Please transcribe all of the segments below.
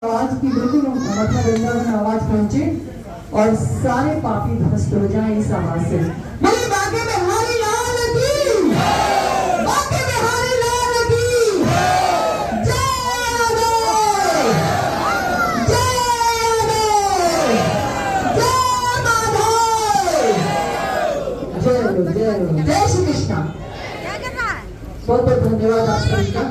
आवाज की बिल्कुल मतलब वृंदावन आवाज पहुंचे और सारे पापी ध्वस्त हो जाए इस आवाज से। मेरे बाके में हरी लाल की, बाके में हरी लाल की जय जय जय जय जय श्री कृष्ण। बहुत बहुत धन्यवाद आप सभी का।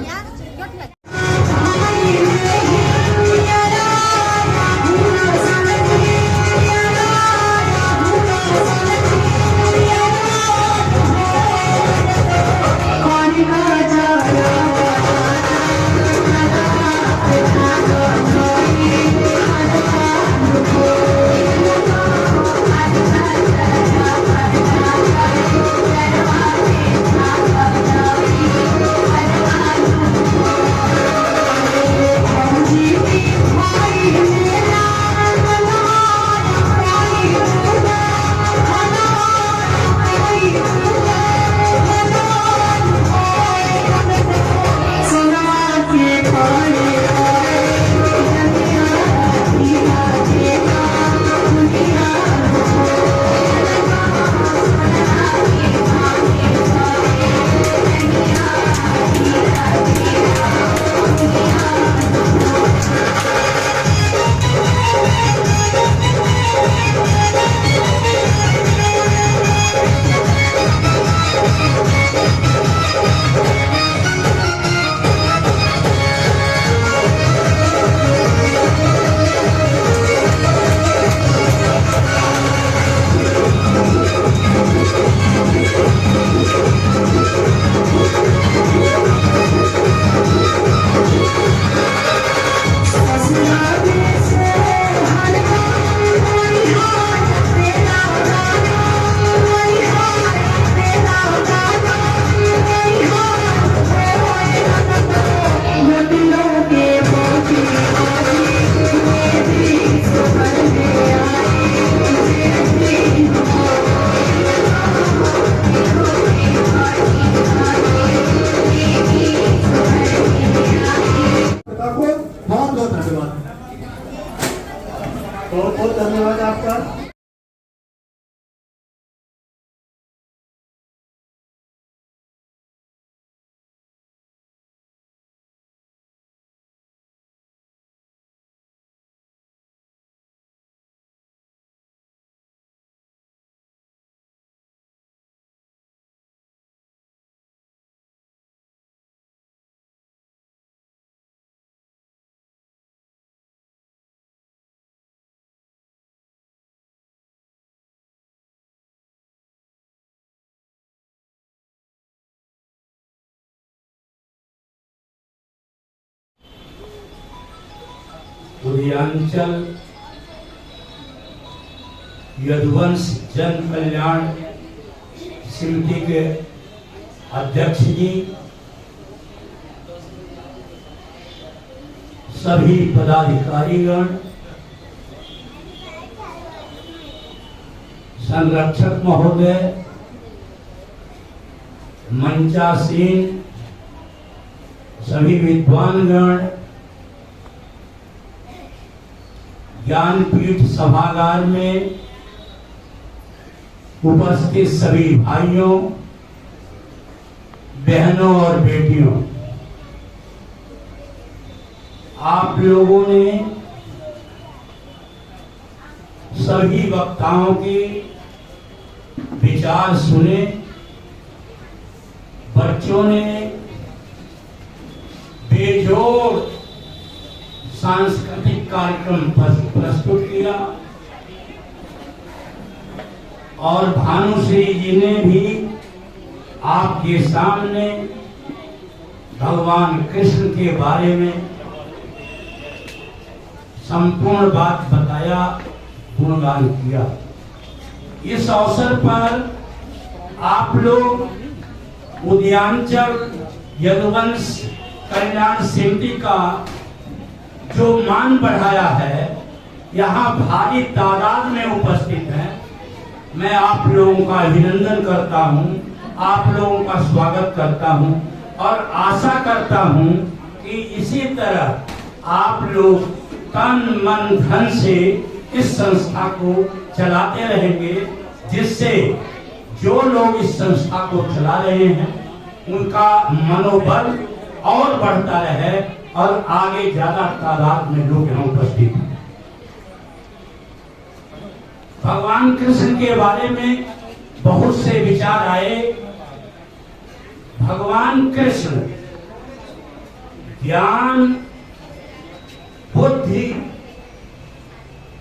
बहुत बहुत धन्यवाद आपका। उदयांचल यदुवंश जन कल्याण समिति के अध्यक्ष जी, सभी पदाधिकारीगण, संरक्षक महोदय, मंचासीन सभी विद्वानगण, ज्ञानपीठ सभागार में उपस्थित सभी भाइयों, बहनों और बेटियों, आप लोगों ने सभी वक्ताओं के विचार सुने। बच्चों ने बेजोड़ सांस्कृतिक कार्यक्रम प्रस्तुत किया और भानुश्री जी ने भी आपके सामने भगवान कृष्ण के बारे में संपूर्ण बात बताया, गुणगान किया। इस अवसर पर आप लोग उदयांचल यदुवंश कल्याण समिति का जो मान बढ़ाया है, यहाँ भारी तादाद में उपस्थित हैं। मैं आप लोगों का अभिनंदन करता हूँ, आप लोगों का स्वागत करता हूँ और आशा करता हूँ कि इसी तरह आप लोग तन मन धन से इस संस्था को चलाते रहेंगे, जिससे जो लोग इस संस्था को चला रहे हैं उनका मनोबल और बढ़ता रहे और आगे ज्यादा तादाद में लोग यहाँ उपस्थित हैं। भगवान कृष्ण के बारे में बहुत से विचार आए। भगवान कृष्ण ज्ञान, बुद्धि,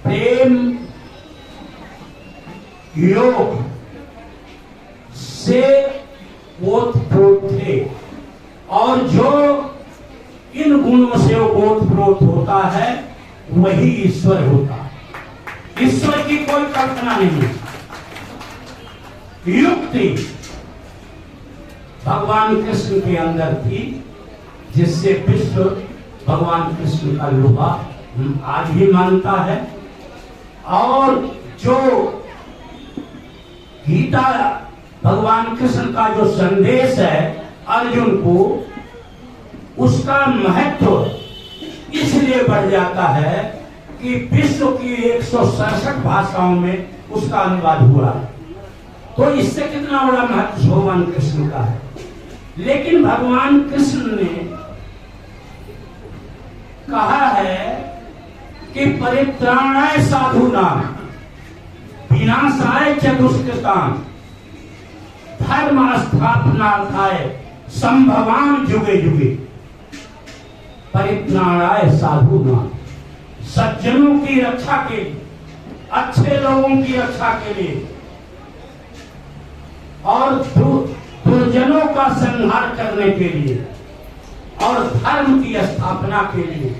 प्रेम, योग से ओतप्रोत थे, और जो इन गुणों से ओतप्रोत होता है वही ईश्वर होता है। ईश्वर की कोई कल्पना नहीं। युक्ति भगवान कृष्ण के अंदर थी, जिससे विश्व भगवान कृष्ण का लोहा आज भी मानता है। और जो गीता भगवान कृष्ण का जो संदेश है अर्जुन को, उसका महत्व इसलिए बढ़ जाता है कि विश्व की 167 भाषाओं में उसका अनुवाद हुआ है। तो इससे कितना बड़ा महत्व भगवान कृष्ण का है। लेकिन भगवान कृष्ण ने कहा है कि परित्राणाय साधूनां विनाशाय च दुष्कृतां धर्म स्थापनार्थाय संभवाम युगे युगे। परित्राणाय साधूनां, सज्जनों की रक्षा के लिए, अच्छे लोगों की रक्षा के लिए, और दुर्जनों का संहार करने के लिए, और धर्म की स्थापना के लिए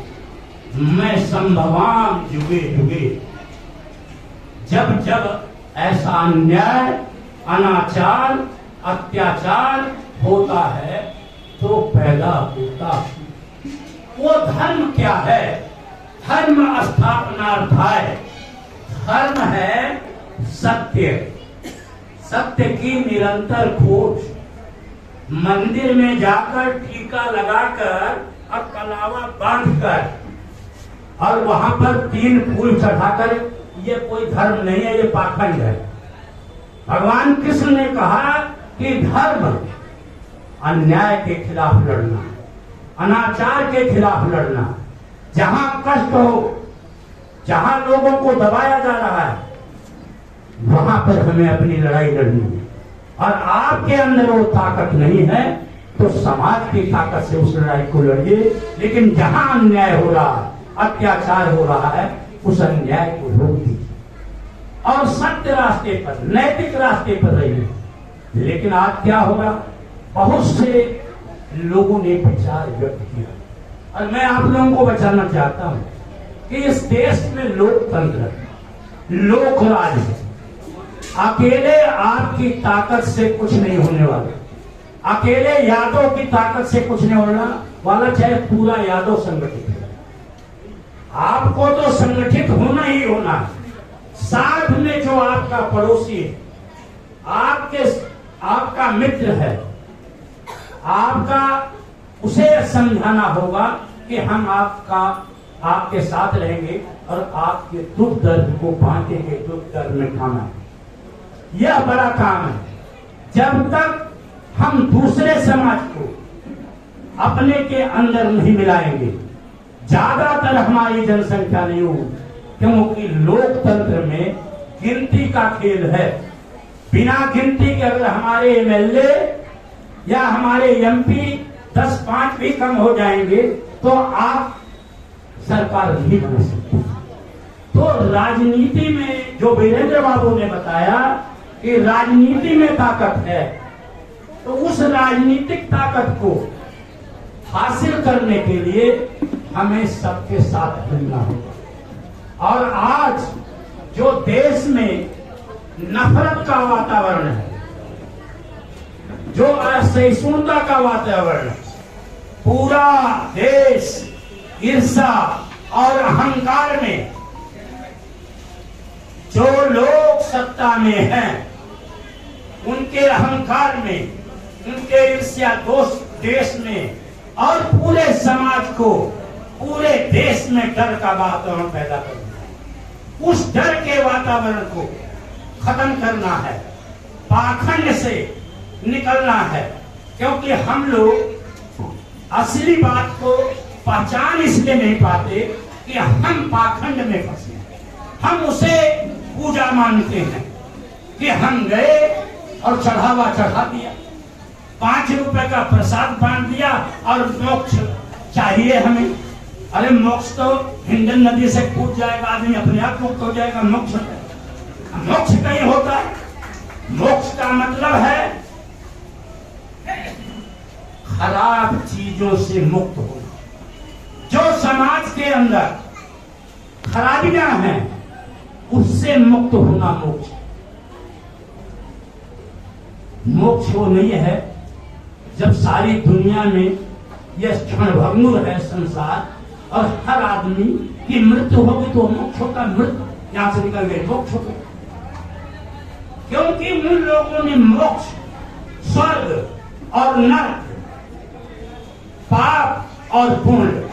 मैं संभवाम युगे युगे। जब जब ऐसा अन्याय, अनाचार, अत्याचार होता है तो पैदा होता वो धर्म क्या है? धर्म स्थापनार्थाय। धर्म है सत्य, सत्य की निरंतर खोज। मंदिर में जाकर टीका लगाकर और कलावा बांधकर और वहां पर 3 फूल चढ़ाकर, ये कोई धर्म नहीं है, ये पाखंड है। भगवान कृष्ण ने कहा कि धर्म अन्याय के खिलाफ लड़ना, अनाचार के खिलाफ लड़ना, जहां कष्ट हो, जहां लोगों को दबाया जा रहा है, वहां पर हमें अपनी लड़ाई लड़नी है। और आपके अंदर वो ताकत नहीं है तो समाज की ताकत से उस लड़ाई को लड़िए। लेकिन जहां अन्याय हो रहा है, अत्याचार हो रहा है, उस अन्याय को रोक दीजिए और सत्य रास्ते पर, नैतिक रास्ते पर रहिए। लेकिन आज क्या हो रहा, बहुत से लोगों ने विचार व्यक्त किया और मैं आप लोगों को बचाना चाहता हूं कि इस देश में लोकतंत्र, लोकराज है। अकेले आपकी ताकत से कुछ नहीं होने वाला, अकेले यादव की ताकत से कुछ नहीं होने वाला, चाहे पूरा यादव संगठित है। आपको तो संगठित होना ही होना है। साथ में जो आपका पड़ोसी है, आपका मित्र है, आपका उसे समझाना होगा कि हम आपके साथ रहेंगे और आपके दुख दर्द को बांटेंगे, दुख दर्द में खाना है। यह बड़ा काम है। जब तक हम दूसरे समाज को अपने के अंदर नहीं मिलाएंगे, ज्यादातर हमारी जनसंख्या नहीं होगी, क्योंकि लोकतंत्र में गिनती का खेल है। बिना गिनती के अगर हमारे एमएलए या हमारे एमपी 10-5 भी कम हो जाएंगे तो आप सरकार नहीं बना सकते। तो राजनीति में जो वीरेंद्र बाबू ने बताया कि राजनीति में ताकत है, तो उस राजनीतिक ताकत को हासिल करने के लिए हमें सबके साथ मिलना होगा। और आज जो देश में नफरत का वातावरण है, जो असहिष्णुता का वातावरण है, पूरा देश ईर्ष्या और अहंकार में, जो लोग सत्ता में हैं उनके अहंकार में, उनके ईर्ष्या दोष देश में और पूरे समाज को पूरे देश में डर का वातावरण पैदा कर दिया। उस डर के वातावरण को खत्म करना है, पाखंड से निकलना है, क्योंकि हम लोग असली बात को पहचान इसलिए नहीं पाते कि हम पाखंड में फंसे। हम उसे पूजा मानते हैं कि हम गए और चढ़ावा चढ़ा दिया, 5 रुपए का प्रसाद बांट दिया और मोक्ष चाहिए हमें। अरे मोक्ष तो हिंडन नदी से कूद जाएगा आदमी, अपने आप मुक्त हो जाएगा। मोक्ष कहीं होता है? मोक्ष का मतलब है खराब चीजों से मुक्त होना। जो समाज के अंदर खराबियां हैं उससे मुक्त होना मोक्ष। मोक्ष वो नहीं है जब सारी दुनिया में यह क्षणभंगुर है संसार और हर आदमी की मृत्यु होगी तो मोक्ष होगा। मृत्यु यहां से निकल गए मोक्ष होगा, क्योंकि उन लोगों ने मोक्ष, स्वर्ग और नरक, पाप और पुण्य,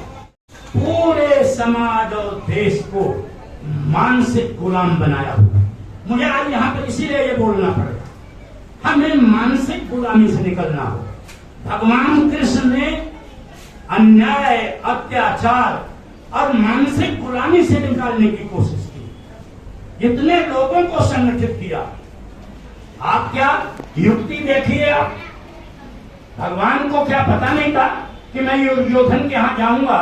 पूरे समाज और देश को मानसिक गुलाम बनाया हुआ। मुझे आज यहाँ पर इसीलिए ये बोलना पड़ेगा, हमें मानसिक गुलामी से निकलना हो। भगवान कृष्ण ने अन्याय, अत्याचार और मानसिक गुलामी से निकालने की कोशिश की, इतने लोगों को संगठित किया। आप क्या युक्ति देखिए, आप भगवान को क्या पता नहीं था कि मैं दुर्योधन के यहां जाऊंगा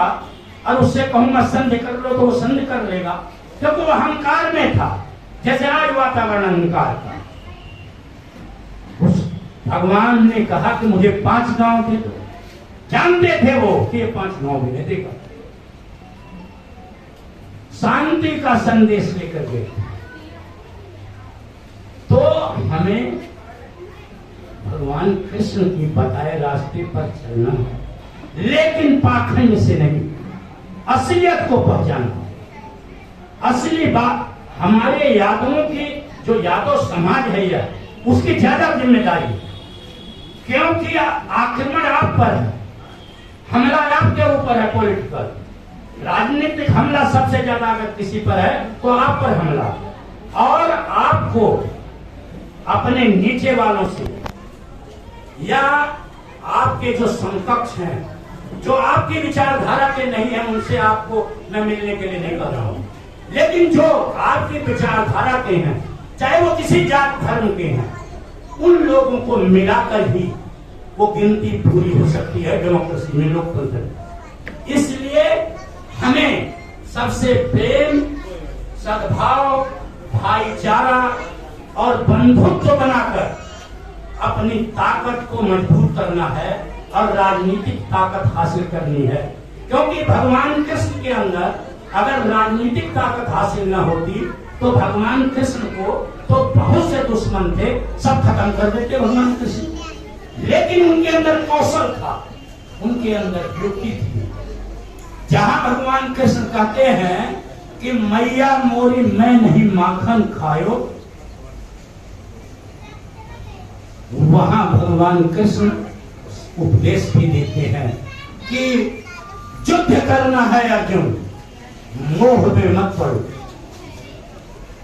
और उससे कहूंगा संधि कर लो तो वो संधि कर लेगा, क्योंकि वो अहंकार में था, जैसे आज वातावरण अहंकार था। उस भगवान ने कहा कि मुझे 5 गांव दे दो। जानते थे वो कि ये 5 गांव भी नहीं देगा। शांति का संदेश लेकर गए। तो हमें भगवान कृष्ण की बताए रास्ते पर चलना है, लेकिन पाखंड से नहीं, असलियत को पहचानना। असली बात हमारे यादवों की, जो यादव समाज है यह, उसकी ज्यादा जिम्मेदारी है, क्योंकि आक्रमण आप पर है, हमला आपके ऊपर है। पॉलिटिकल राजनीतिक हमला सबसे ज्यादा अगर किसी पर है तो आप पर हमला, और आपको अपने नीचे वालों से या आपके जो समकक्ष हैं, जो आपकी विचारधारा के नहीं है, उनसे आपको मैं मिलने के लिए नहीं कर रहा हूं, लेकिन जो आपकी विचारधारा के हैं, चाहे वो किसी जात धर्म के हैं, उन लोगों को मिलाकर ही वो गिनती पूरी हो सकती है डेमोक्रेसी में, लोकतंत्र में। इसलिए हमें सबसे प्रेम, सद्भाव, भाईचारा और बंधुत्व बनाकर अपनी ताकत को मजबूत करना है और राजनीतिक ताकत हासिल करनी है। क्योंकि भगवान कृष्ण के अंदर अगर राजनीतिक ताकत हासिल न होती तो भगवान कृष्ण को तो बहुत से दुश्मन थे, सब खत्म कर देते भगवान कृष्ण। लेकिन उनके अंदर कौशल था, उनके अंदर युक्ति थी। जहां भगवान कृष्ण कहते हैं कि मैया मोरी मैं नहीं माखन खायो, वहां भगवान कृष्ण उपदेश भी देते हैं कि युद्ध करना है अर्जुन, मोह में मत पड़ो।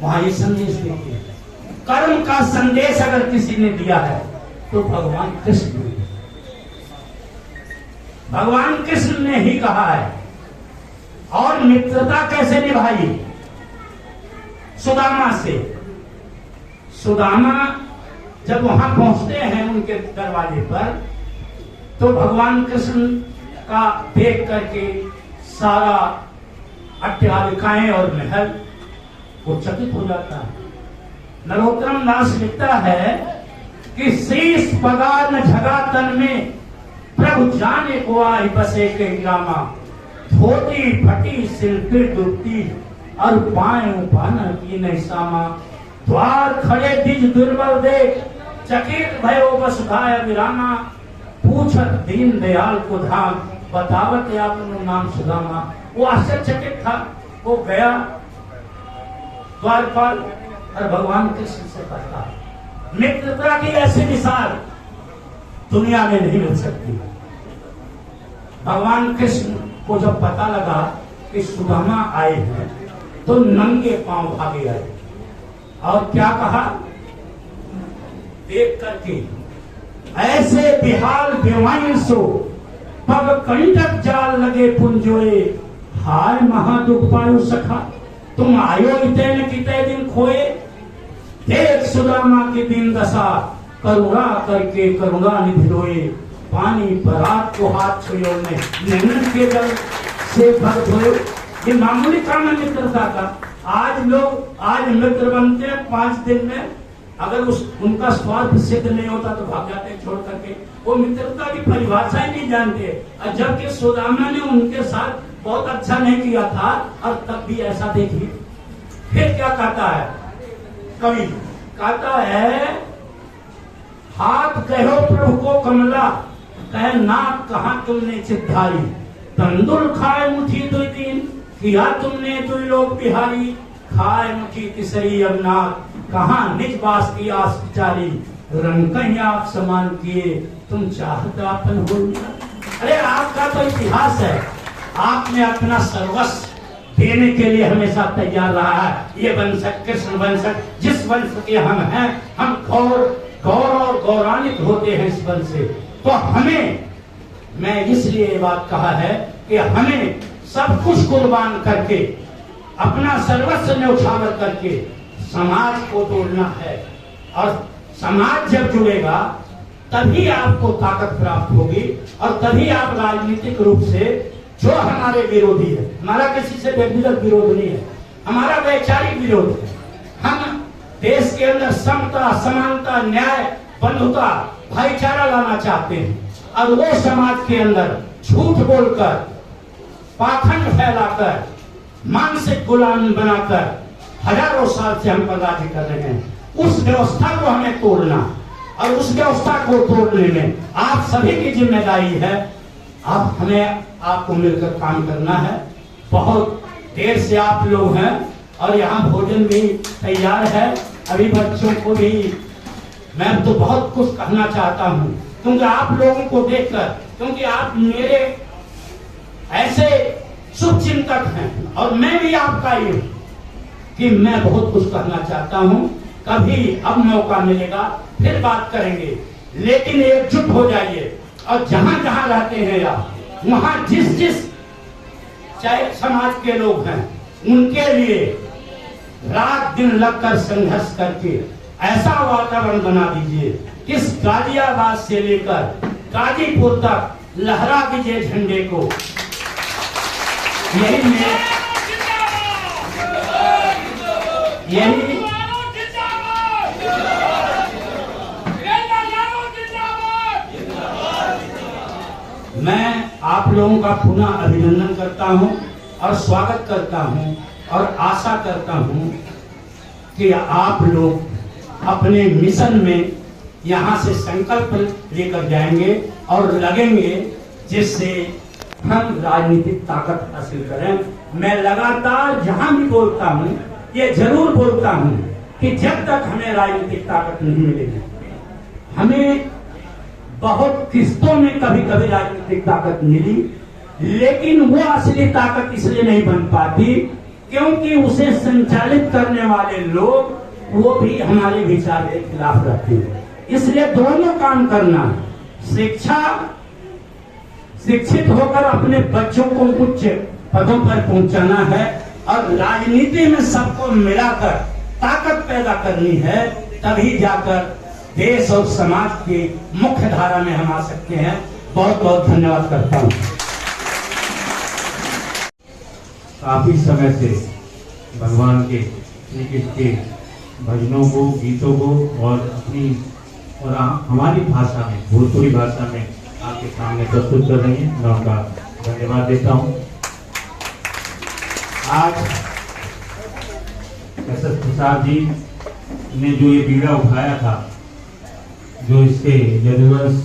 वहां ये संदेश देते हैं। कर्म का संदेश अगर किसी ने दिया है तो भगवान कृष्ण ने, भगवान कृष्ण ने ही कहा है। और मित्रता कैसे निभाई? सुदामा से। सुदामा जब वहां पहुंचते हैं उनके दरवाजे पर, तो भगवान कृष्ण का देख करके सारा अट्टालिकाएं और महल वो चकित हो जाता है। नरोत्तम दास लिखता है कि शीश पगार न झगा तन में, प्रभु जाने को आई बसे के ग्रामा, धोती फटी सिलती डूबती और पाए पाना की नहीं सामा, द्वार खड़े दिज दुर्बल देख, चकित भयो वसुधाय विरामा, पूछत दीन दयाल को धाम, बतावत आपनो नाम सुदामा। वो आश्चर्यचकित था, वो गया द्वारपाल और भगवान कृष्ण से कहता, मित्रता की ऐसी मिसाल दुनिया में नहीं मिल सकती। भगवान कृष्ण को जब पता लगा कि सुदामा आए हैं तो नंगे पांव भागे आए और क्या कहा, देख करके ऐसे बिहाल बेवाइन सो पग कंटक जाल लगे पुंजोए, हाय महादुख पायो सखा, तुम आयो इतने कितने दिन खोए। देख सुदामा की दिन दशा, करुणा करके करुणा निभिरोए, पानी परात को हाथ छुयो ने, नैनन के जल से भर धोए। ये मामूली काम है मित्रता का। आज मित्र बनते हैं 5 दिन में, अगर उनका स्वार्थ सिद्ध नहीं होता तो भाग जाते छोड़ करके। वो मित्रता की परिभाषा ही नहीं जानते। और जबकि सुदामा ने उनके साथ बहुत अच्छा नहीं किया था और तब भी ऐसा देखिए। फिर क्या कहता है कवि, कहता है हाथ कहो प्रभु को कमला, कह नाक कहाँ तुमने चिद्धारी, तंदुल खाए मुठी 2 दिन, किया तुमने 2 लोग बिहारी, खाए मुठी तीसरी अब नाक, कहाँ निज बास की आस विचारी, रंग आप समान किए तुम चाहता अपन हो। अरे आपका तो इतिहास है, आपने अपना सर्वस्व देने के लिए हमेशा तैयार रहा है। ये वंशक कृष्ण वंशक जिस वंश के हम हैं, हम गौर गौरान्वित होते हैं इस वंश से। तो हमें, मैं इसलिए ये बात कहा है कि हमें सब कुछ कुर्बान करके, अपना सर्वस्व न्यौछावर करके समाज को तोड़ना है। और समाज जब जुड़ेगा तभी आपको ताकत प्राप्त होगी और तभी आप राजनीतिक रूप से, जो हमारे विरोधी है, हमारा किसी से व्यक्तिगत विरोध नहीं है, हमारा वैचारिक विरोध है। हम देश के अंदर समता, समानता, न्याय, बंधुता, भाईचारा लाना चाहते हैं और वो समाज के अंदर झूठ बोलकर, पाखंड फैलाकर, मानसिक गुलाम बनाकर हजारों साल से हम पर राज्य कर रहे हैं। उस व्यवस्था को हमें तोड़ना और उस व्यवस्था को तोड़ने में आप सभी की जिम्मेदारी है। अब हमें आपको मिलकर काम करना है। बहुत देर से आप लोग हैं और यहाँ भोजन भी तैयार है। अभी बच्चों को भी मैं तो बहुत कुछ कहना चाहता हूँ, क्योंकि आप लोगों को देखकर, क्योंकि आप मेरे ऐसे शुभ चिंतक हैं और मैं भी आपका ही हूँ कि मैं बहुत कुछ कहना चाहता हूँ। कभी अब मौका मिलेगा फिर बात करेंगे, लेकिन एकजुट हो जाइए और जहां जहां रहते हैं आप, वहां जिस चाहे समाज के लोग हैं, उनके लिए रात दिन लगकर संघर्ष करके ऐसा वातावरण बना दीजिए कि इस गाजियाबाद से लेकर गाजीपुर तक लहरा दीजिए झंडे को। यही मैं आप लोगों का पुनः अभिनंदन करता हूं और स्वागत करता हूं और आशा करता हूं कि आप लोग अपने मिशन में यहां से संकल्प लेकर जाएंगे और लगेंगे, जिससे हम राजनीतिक ताकत हासिल करें। मैं लगातार जहां भी बोलता हूं ये जरूर बोलता हूं कि जब तक हमें राजनीतिक ताकत नहीं मिलेगी, हमें बहुत किस्तों में कभी कभी राजनीतिक ताकत मिली, लेकिन वो असली ताकत इसलिए नहीं बन पाती क्योंकि उसे संचालित करने वाले लोग वो भी हमारे विचार के खिलाफ रहते हैं। इसलिए दोनों काम करना, शिक्षित होकर अपने बच्चों को उच्च पदों पर पहुंचाना है और राजनीति में सबको मिलाकर ताकत पैदा करनी है, तभी जाकर देश और समाज की मुख्य धारा में हम आ सकते हैं। बहुत बहुत धन्यवाद करता हूँ। काफी समय से भगवान के श्री कृष्ण के भजनों को, गीतों को और हमारी भाषा में, भोजपुरी भाषा में आपके सामने प्रस्तुत कर रही हैं। मैं उनका धन्यवाद देता हूँ। आज एस.एस. प्रसाद जी ने जो ये बीड़ा उठाया था, जो इसके यदुवंश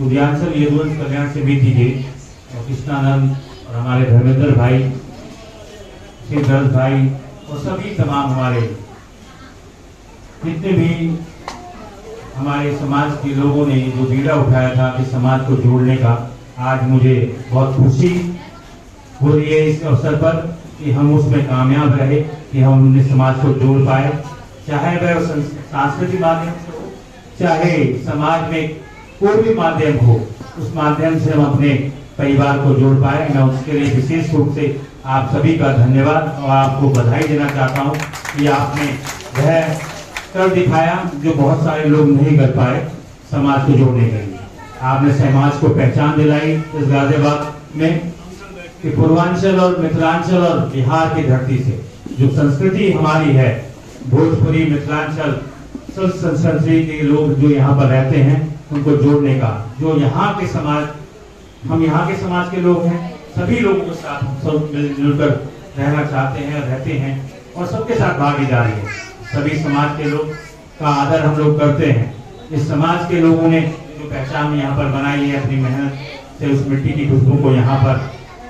उदयांचल यदुवंश कल्याण समिति जी और कृष्णानंद और हमारे धर्मेंद्र भाई, सिद्धार्थ भाई और सभी तमाम हमारे जितने भी हमारे समाज के लोगों ने जो बीड़ा उठाया था कि समाज को जोड़ने का, आज मुझे बहुत खुशी हो रही है इस अवसर पर कि हम उसमें कामयाब रहे, कि हम अपने समाज को जोड़ पाए, चाहे वह सांस्कृतिक माध्यम से हो, चाहे समाज में कोई भी माध्यम हो, उस माध्यम से हम अपने परिवार को जोड़ पाए। मैं उसके लिए विशेष रूप से आप सभी का धन्यवाद और आपको बधाई देना चाहता हूँ कि आपने वह कर दिखाया जो बहुत सारे लोग नहीं कर पाए समाज को जोड़ने के लिए। आपने समाज को पहचान दिलाई इस गाजियाबाद में कि पूर्वांचल और मिथिलांचल और बिहार की धरती से जो संस्कृति हमारी है, भोजपुरी मिथिलांचल सब संस्कृति के लोग जो यहाँ पर रहते हैं उनको जोड़ने का, जो यहाँ के समाज, हम यहाँ के समाज के लोग हैं, सभी लोगों के साथ सब मिलजुल कर रहना चाहते हैं, रहते हैं और सबके साथ भागीदारी है। सभी समाज के लोग का आदर हम लोग करते हैं। इस समाज के लोगों ने जो पहचान यहाँ पर बनाई है अपनी मेहनत से, उस मिट्टी की खुशबू को यहाँ पर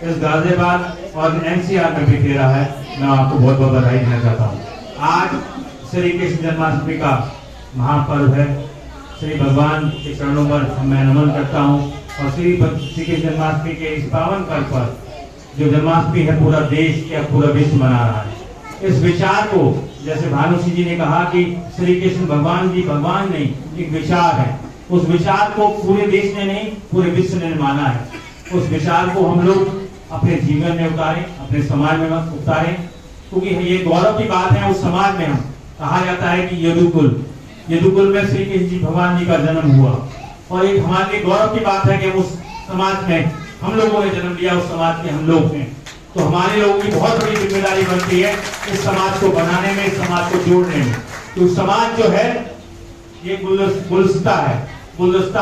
इस गाजियाबाद और एनसीआर में भी फेरा है। मैं आपको बहुत बहुत बधाई देना चाहता हूँ। आज श्री कृष्ण जन्माष्टमी का महापर्व है। श्री भगवान के चरणों पर मैं नमन करता हूँ और श्री कृष्ण जन्माष्टमी के इस पावन पर्व पर जो जन्माष्टमी है पूरा देश या पूरा विश्व मना रहा है। इस विचार को, जैसे भानुसी जी ने कहा कि श्री कृष्ण भगवान जी भगवान नहीं, एक विचार है, उस विचार को पूरे देश ने नहीं पूरे विश्व ने माना है। उस विचार को हम लोग अपने जीवन में उतारें, अपने समाज में उतारें, क्योंकि ये गौरव की बात है। उस समाज में हम कहा जाता है कि यदुकुल में श्री कृष्ण जी भगवान जी का जन्म हुआ और एक हमारे लिए गौरव की बात है कि उस समाज में हम लोगों ने जन्म लिया, उस समाज के हम लोग हैं। तो हमारे लोगों की बहुत बड़ी जिम्मेदारी बनती है इस समाज को बनाने में, इस समाज को जोड़ने में। तो समाज जो है ये गुलदस्ता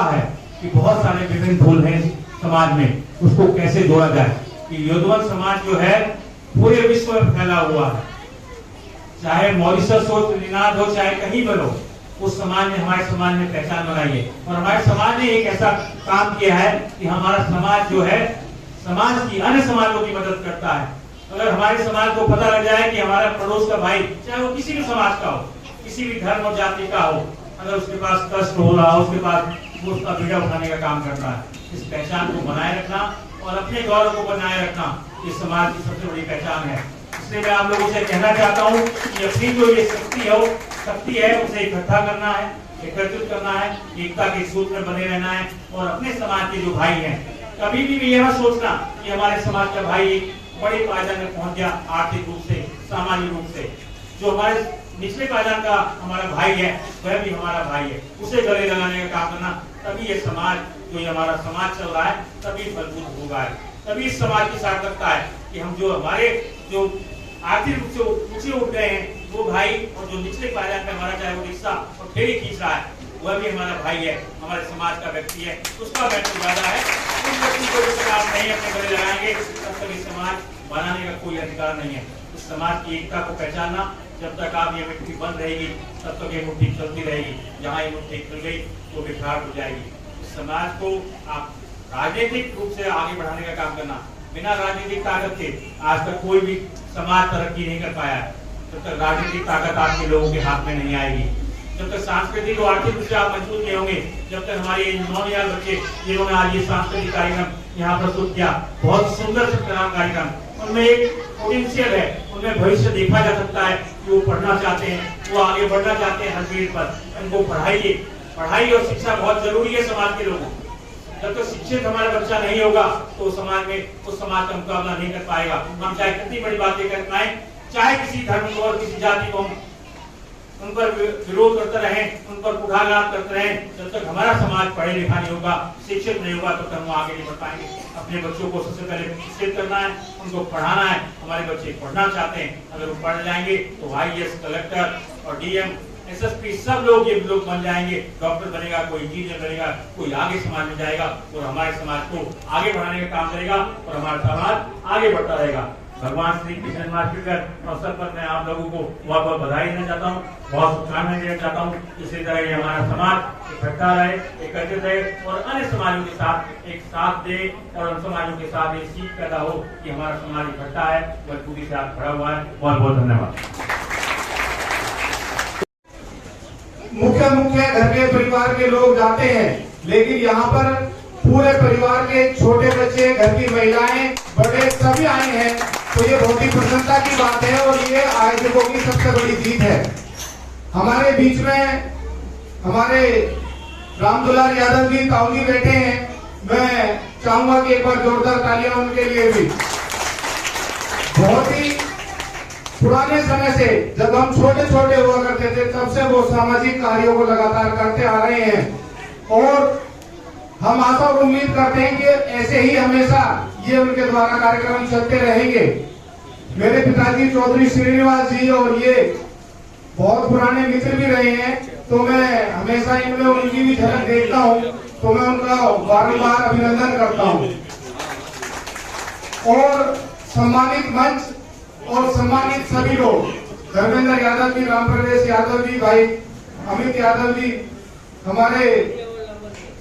है कि बहुत सारे विभिन्न फूल हैं समाज में, उसको कैसे जोड़ा जाए। कि यदुवंश समाज जो है पूरे विश्व में फैला हुआ है, चाहे मॉरिशस हो, त्रिनाद हो, चाहे कहीं पर हो, उस समाज ने, हमारे समाज ने पहचान बनाई है। और हमारे समाज ने एक ऐसा काम किया है कि हमारा समाज जो है समाज की अन्य समाजों की मदद करता है। अगर हमारे समाज को पता लग जाए कि हमारा पड़ोस का भाई, चाहे वो किसी भी समाज का हो, किसी भी धर्म और जाति का हो, अगर उसके पास कष्ट हो रहा हो, उसके पास वो उसका बीड़ा उठाने का काम करता है। इस पहचान को बनाए रखना और अपने गौरव को बनाए रखना इस समाज की सबसे बड़ी पहचान है। इसलिए मैं आप लोगों से कहना चाहता हूँ कि अपनी जो ये शक्ति है उसे इकट्ठा करना है, एकत्रित करना है, एकता के सूत्र में बने रहना है और अपने समाज के जो भाई हैं, कभी भी यह मत सोचना कि हमारे समाज का भाई एक बड़े पायदान में पहुंच गया आर्थिक रूप से, सामाजिक रूप से। जो हमारे निचले पायदान का हमारा भाई है वह भी हमारा भाई है, उसे गले लगाने का काम करना। तभी ये समाज, जो ये हमारा समाज चल रहा है, तभी मजबूत होगा। तभी इस समाज की सार्थकता है कि हम जो हमारे जो आर्थिक रूप से ऊंचे उठ गए हैं वो भाई, और जो निचले पायदान पे हमारा चाहे वो रिक्शा और फेरी खींच रहा है वह भी हमारा भाई है, हमारे समाज का व्यक्ति है, उसका महत्व ज्यादा है। उस व्यक्ति को जब तक आप नहीं अपने गले लगाएंगे तब तक इस समाज बनाने का कोई अधिकार नहीं है। इस समाज की एकता को पहचानना, जब तक आप ये मिट्टी बंद रहेगी तब तक ये मुट्ठी चलती रहेगी। जहाँ ये मुट्ठी खुल गई तो बिखराट हो जाएगी। इस समाज को आप राजनीतिक रूप से आगे बढ़ाने का काम करना। बिना राजनीतिक ताकत के आज तक कोई भी समाज तरक्की नहीं कर पाया है। जब तक राजनीतिक ताकत आपके लोगों के हाथ में नहीं आएगी, जब तक सांस्कृतिक और आर्थिक रूप से आप मजबूत नहीं होंगे, जब तक हमारे 9 बच्चे जिन्होंने आज ये सांस्कृतिक कार्यक्रम यहाँ प्रस्तुत किया, बहुत सुंदर कार्यक्रम, उनमें एक पोटेंशियल है, उनमें भविष्य देखा जा सकता है कि वो पढ़ना चाहते हैं, वो आगे बढ़ना चाहते हैं हर फील्ड पर। उनको पढ़ाइए, पढ़ाई और शिक्षा बहुत जरूरी है समाज के लोगों। जब तक शिक्षित हमारा बच्चा नहीं होगा तो समाज में उस समाज का मुकाबला नहीं कर पाएगा। हम चाहे कितनी बड़ी बातें कर पाए, चाहे किसी धर्म को और किसी जाति को हम उन पर विरोध करते रहें, उन पर कुठाघात करते रहें, जब तक हमारा समाज पढ़े लिखा नहीं होगा, शिक्षित नहीं होगा, तब तक हम आगे नहीं बढ़ पाएंगे। अपने बच्चों को सबसे पहले शिक्षित करना है, उनको पढ़ाना है। हमारे बच्चे पढ़ना चाहते हैं, अगर वो पढ़ जाएंगे तो IAS, कलेक्टर और DM, SSP सब लोग ये लोग बन जाएंगे। डॉक्टर बनेगा, कोई इंजीनियर बनेगा, कोई आगे समाज में जाएगा और हमारे समाज को आगे बढ़ाने का काम करेगा और हमारा समाज आगे बढ़ता रहेगा। भगवान श्री कृष्ण जन्माष्टमी के अवसर पर मैं आप लोगों को बहुत बहुत बधाई देना चाहता हूँ, बहुत शुभकामनाएं देना चाहता हूँ। इसी तरह ये हमारा समाज इकट्ठा रहे, एकत्रित रहे और अन्य समाजों के साथ एक साथ दे और उन समाजों के साथ एक सीख पैदा हो कि हमारा समाज इकट्ठा है, मजबूती से खड़ा हुआ है। बहुत बहुत धन्यवाद। मुख्य घर के परिवार के लोग जाते हैं, लेकिन यहाँ पर पूरे परिवार के छोटे बच्चे, घर की महिलाएं, बड़े सभी आए हैं, तो ये बहुत ही प्रसन्नता की बात है और ये आयोजकों की सबसे बड़ी जीत है। हमारे बीच में हमारे रामदुलार यादव जी ताऊ जी बैठे हैं, मैं चाहूंगा कि एक बार जोरदार तालियां उनके लिए भी। बहुत ही पुराने समय से जब हम छोटे छोटे हुआ करते थे तब से वो सामाजिक कार्यों को लगातार करते आ रहे हैं और हम आशा और उम्मीद करते हैं कि ऐसे ही हमेशा ये उनके द्वारा कार्यक्रम चलते रहेंगे। मेरे पिताजी चौधरी श्रीनिवास जी और ये बहुत पुराने मित्र भी रहे हैं, तो मैं हमेशा इनमें उनकी भी झलक देखता हूँ, तो मैं उनका बारंबार अभिनंदन करता हूँ। और सम्मानित मंच और सम्मानित सभी लोग, धर्मेंद्र यादव जी, राम प्रवेश यादव जी, भाई अमित यादव जी, हमारे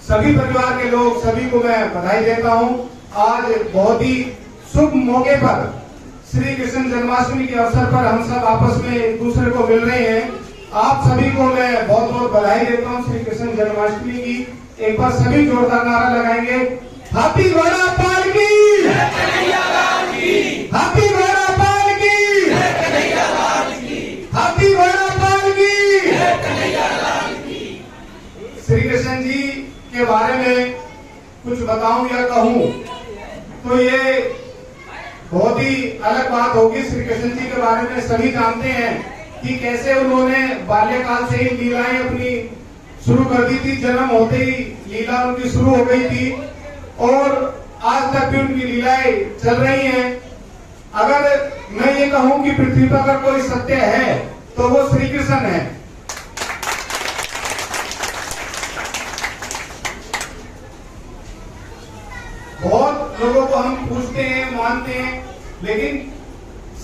सभी परिवार के लोग, सभी को मैं बधाई देता हूँ। आज बहुत ही शुभ मौके पर श्री कृष्ण जन्माष्टमी के अवसर पर हम सब आपस में एक दूसरे को मिल रहे हैं। आप सभी को मैं बहुत बहुत बधाई देता हूँ श्री कृष्ण जन्माष्टमी की। एक बार सभी जोरदार नारा लगाएंगे, हाथी घोड़ा पालकी, हाथी घोड़ा पालकी, हाथी घोड़ा पालकी। श्री कृष्ण जी के बारे में कुछ बताऊं या कहूं तो ये बहुत ही अलग बात होगी। श्री कृष्ण जी के बारे में सभी जानते हैं कि कैसे उन्होंने बाल्यकाल से ही लीलाएं अपनी शुरू कर दी थी। जन्म होते ही लीला उनकी शुरू हो गई थी और आज तक भी उनकी लीलाएं चल रही हैं। अगर मैं ये कहूं कि पृथ्वी पर अगर कोई सत्य है तो वो श्री कृष्ण है। बहुत लोगों को हम पूछते हैं, मानते हैं, लेकिन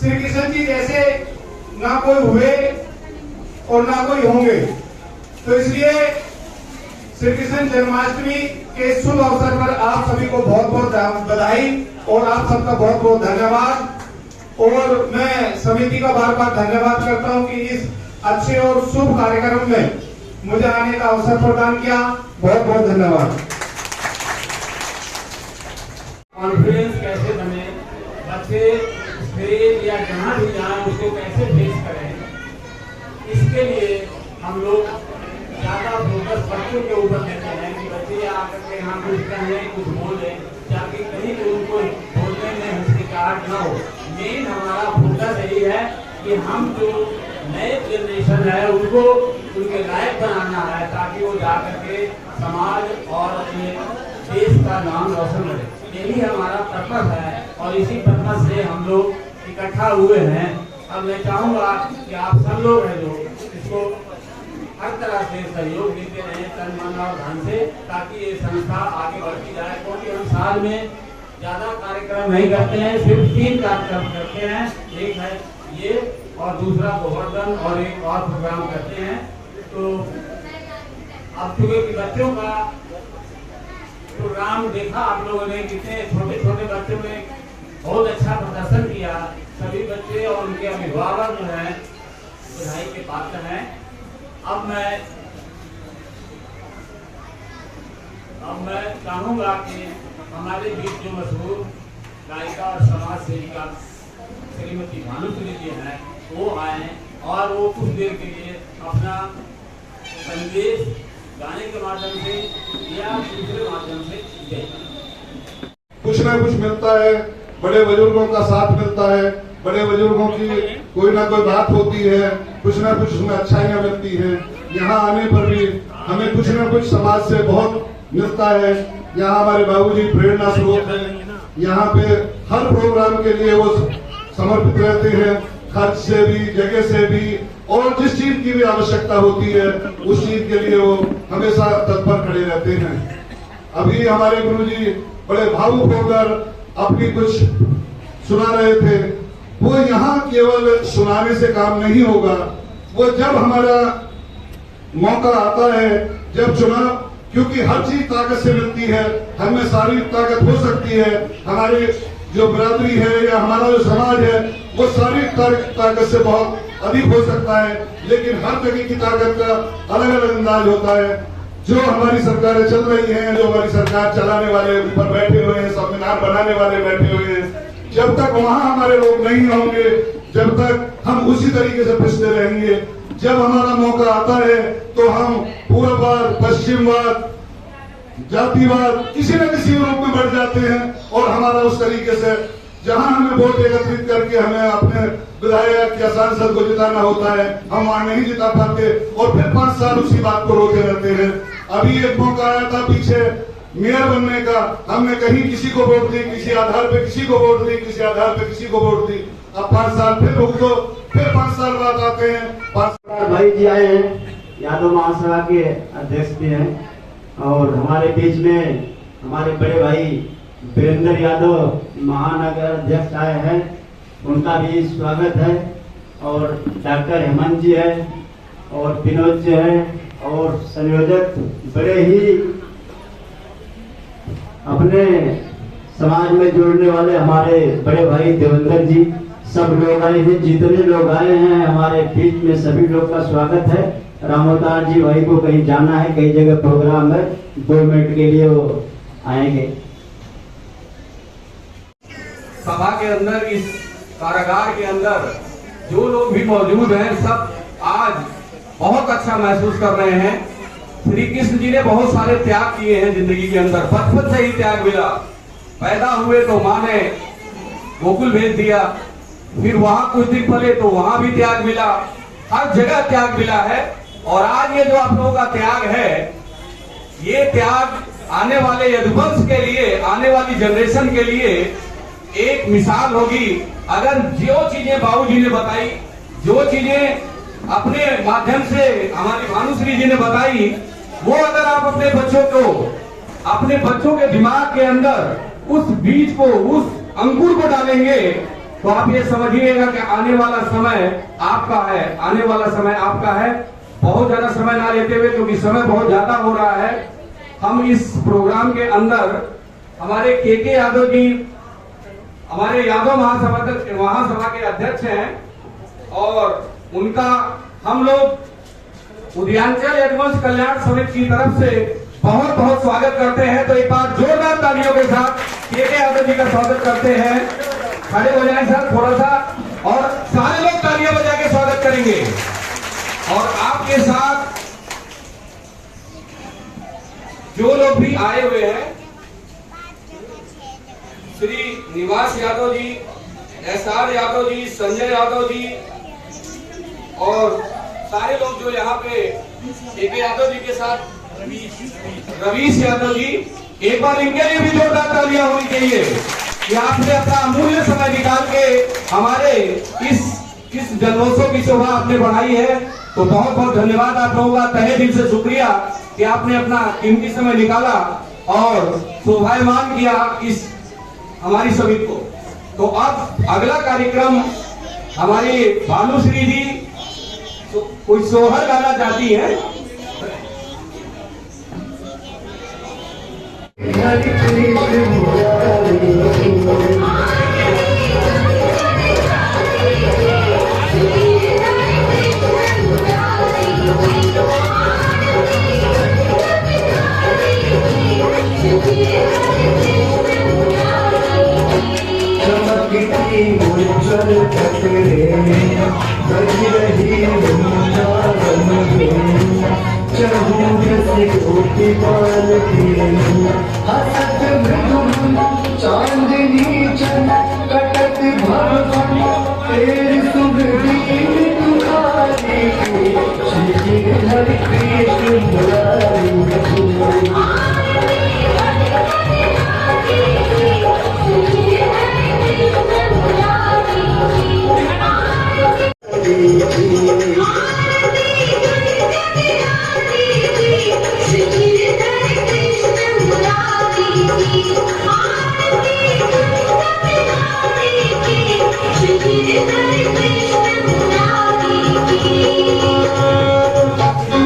श्री कृष्ण जी जैसे ना कोई हुए और ना कोई होंगे। तो इसलिए श्री कृष्ण जन्माष्टमी के शुभ अवसर पर आप सभी को बहुत बहुत बधाई और आप सबका बहुत बहुत धन्यवाद। और मैं समिति का बार बार धन्यवाद करता हूं कि इस अच्छे और शुभ कार्यक्रम में मुझे आने का अवसर प्रदान किया। बहुत बहुत धन्यवाद। कॉन्फिडेंस कैसे बने, बच्चे स्टेज या जहाँ भी जाएं उसको कैसे फेस करें, इसके लिए हम लोग ज़्यादा फोकस बच्चों के ऊपर देते हैं कि बच्चे आकर के यहाँ कुछ कहें, कुछ बोलें, ताकि कहीं भी उनको बोलने में हिचकिचाहट न हो। मेन हमारा फोकस यही है कि हम जो नए जनरेशन है उनको उनके लायक बनाना है, ताकि वो जा करके समाज और अपने देश का नाम रोशन करे। यही हमारा पर्पस है और इसी पर्पस से हम लोग इकट्ठा हुए हैं। अब मैं चाहूंगा कि आप सब लोग हैं जो इसको हर तरह से सहयोग देते रहे, तन मन और धन से, ताकि ये संस्था आगे बढ़ती जाए। क्योंकि हम साल में ज्यादा कार्यक्रम नहीं करते हैं, सिर्फ 3 कार्यक्रम करते हैं। एक है ये और दूसरा गोवर्धन और एक और प्रोग्राम करते हैं। तो अब चूंकि बच्चों का प्रोग्राम देखा आप लोगों ने, कितने छोटे छोटे बच्चों ने बहुत अच्छा प्रदर्शन किया। सभी बच्चे और उनके अभिभावक जो हैं बधाई के पात्र हैं। अब मैं चाहूंगा कि हमारे बीच जो मशहूर गायिका और समाज सेविका श्रीमती भानुश्री जी हैं वो आए और वो कुछ देर के लिए अपना संदेश गाने के माध्यम से या दूसरे माध्यम से दे। कुछ ना कुछ मिलता है, बड़े बुजुर्गों का साथ मिलता है, बड़े बुजुर्गों की कोई ना कोई बात होती है, कुछ ना कुछ उसमें अच्छाइयाँ मिलती है। यहाँ आने पर भी हमें कुछ ना कुछ समाज से बहुत मिलता है। यहाँ हमारे बाबूजी प्रेरणा स्रोत हैं। यहाँ पे हर प्रोग्राम के लिए वो समर्पित रहते हैं, खर्च से भी, जगह से भी, और जिस चीज की भी आवश्यकता होती है उस चीज के लिए वो हमेशा तत्पर खड़े रहते हैं। अभी हमारे गुरुजी बड़े भावुक होकर अपनी कुछ सुना रहे थे। वो यहाँ केवल सुनाने से काम नहीं होगा, वो जब हमारा मौका आता है, जब चुनाव, क्योंकि हर चीज ताकत से मिलती है, हमें शारीरिक ताकत हो सकती है, हमारे जो बिरादरी है या हमारा जो समाज है वो शारीरिक ताकत से बहुत अधिक हो सकता है, लेकिन हर जगह की ताकत का अलग अलग अंदाज होता है। जो हमारी सरकारें चल रही हैं, जो हमारी सरकार चलाने वाले ऊपर बैठे हुए हैं, संविधान बनाने वाले बैठे हुए हैं, जब तक वहां हमारे लोग नहीं होंगे, जब तक हम उसी तरीके से पिसते रहेंगे। जब हमारा मौका आता है तो हम पूर्ववाद, पश्चिमवाद, जातिवाद किसी न किसी रूप में बढ़ जाते हैं और हमारा उस तरीके से जहां हमें वोट एकत्रित करके हमें अपने विधायक या सांसद को जिताना होता है, हम वहां नहीं जिता पाते और फिर 5 साल उसी बात को रोते रहते हैं। अभी एक मौका आया था पीछे मेयर बनने का, हमने कहीं किसी को वोट दी, किसी आधार पे किसी को वोट दी, किसी आधार पे किसी को वोट दी। अब 5 साल फिर रुक दो, फिर 5 साल बाद आते हैं। 5 भाई जी आए हैं, यादव महासभा के अध्यक्ष भी हैं और हमारे बीच में हमारे बड़े भाई वीरेंद्र यादव महानगर अध्यक्ष आए हैं, उनका भी स्वागत है। और डॉक्टर हेमंत जी है और विनोद जी है और संयोजक बड़े ही अपने समाज में जोड़ने वाले हमारे बड़े भाई देवेंद्र जी, सब लोग आए हैं। जितने लोग आए हैं हमारे बीच में सभी लोग का स्वागत है। रामोदार जी भाई को कहीं जाना है, कई जगह प्रोग्राम है, 2 मिनट के लिए वो आएंगे। सभा के अंदर, इस कारागार के अंदर जो लोग भी मौजूद हैं, सब आज बहुत अच्छा महसूस कर रहे हैं। श्री कृष्ण जी ने बहुत सारे त्याग किए हैं जिंदगी के अंदर, बचपन से ही त्याग मिला। पैदा हुए तो माँ ने गोकुल भेज दिया, फिर वहां कुछ दिन पले तो वहां भी त्याग मिला, हर जगह त्याग मिला है। और आज ये जो आप लोगों का त्याग है, ये त्याग आने वाले यदुवंश के लिए, आने वाली जनरेशन के लिए एक मिसाल होगी। अगर जो चीजें बाबूजी ने बताई, जो चीजें अपने माध्यम से हमारी भानुश्री जी ने बताई, वो अगर आप अपने बच्चों के दिमाग के अंदर उस बीज को, उस अंकुर को डालेंगे, तो आप ये समझिएगा कि आने वाला समय आपका है, आने वाला समय आपका है। बहुत ज्यादा समय ना लेते हुए, क्योंकि समय बहुत ज्यादा हो रहा है, हम इस प्रोग्राम के अंदर हमारे के यादव जी, हमारे यादव महासभा के अध्यक्ष हैं और उनका हम लोग उदयांचल यदुवंश कल्याण समिति की तरफ से बहुत बहुत स्वागत करते हैं। तो एक बार जोरदार तालियों के साथ के यादव जी का स्वागत करते हैं। खड़े हो जाएं सर थोड़ा सा, और सारे लोग तालियां बजा के स्वागत करेंगे। और आपके साथ जो लोग भी आए हुए हैं, श्री निवास यादव जी, SR यादव जी, संजय यादव जी और सारे लोग जो यहाँ पे के यादव जी के साथ रवीश यादव जी, एक बार इनके लिए भी जोरदार तालियां होनी चाहिए कि आपने अपना अमूल्य समय निकाल के हमारे इस जन्मोत्सव की शोभा आपने बढ़ाई है। तो बहुत बहुत धन्यवाद आप लोगों का, तहे दिल से शुक्रिया कि आपने अपना कीमती समय निकाला और शोभायमान किया इस हमारी सभी को। तो अब अगला कार्यक्रम हमारी भानुश्री जी कोई सोहर गाना चाहती है। चांदनी चल कटक भवन तेरी सुगंधी तुम्हारी श्री हरि कृष्ण मुरारी। Thank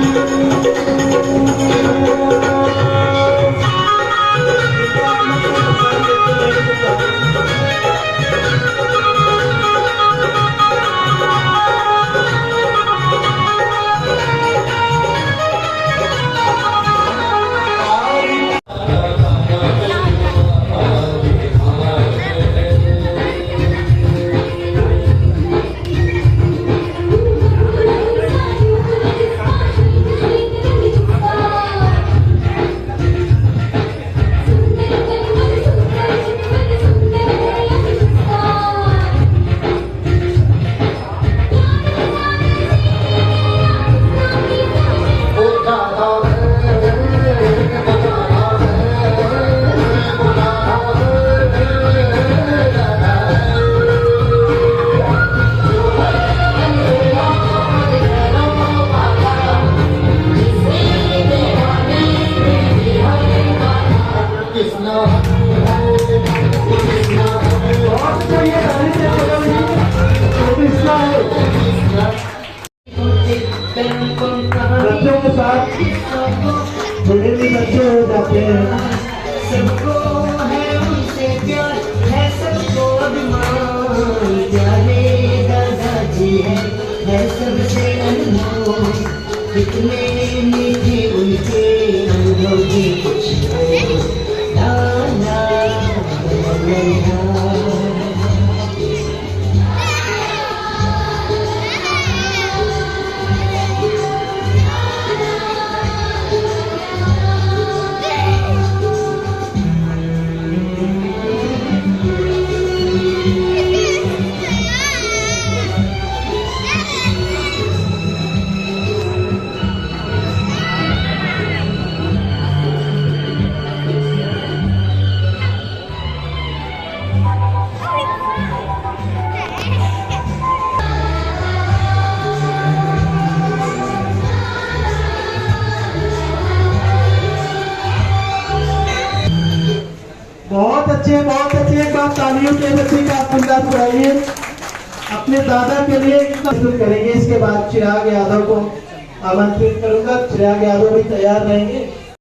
you. बच्चों के साथ थोड़े भी बच्चे हो जाते हैं। सबको है उनसे प्यार है, सबको अभिमान, प्यारे दादाजी है सबसे अनमोल, कितने मीठे उनके अनुभव भी कुछ हो। ला ला ला ला। बहुत अच्छे। एक बार तालियों के बच्चे का अंदाज बढ़ाइए। अपने दादा के लिए कितना शुरू करेंगे। इसके बाद चिराग यादव को आमंत्रित करूंगा। चिराग यादव भी तैयार रहेंगे।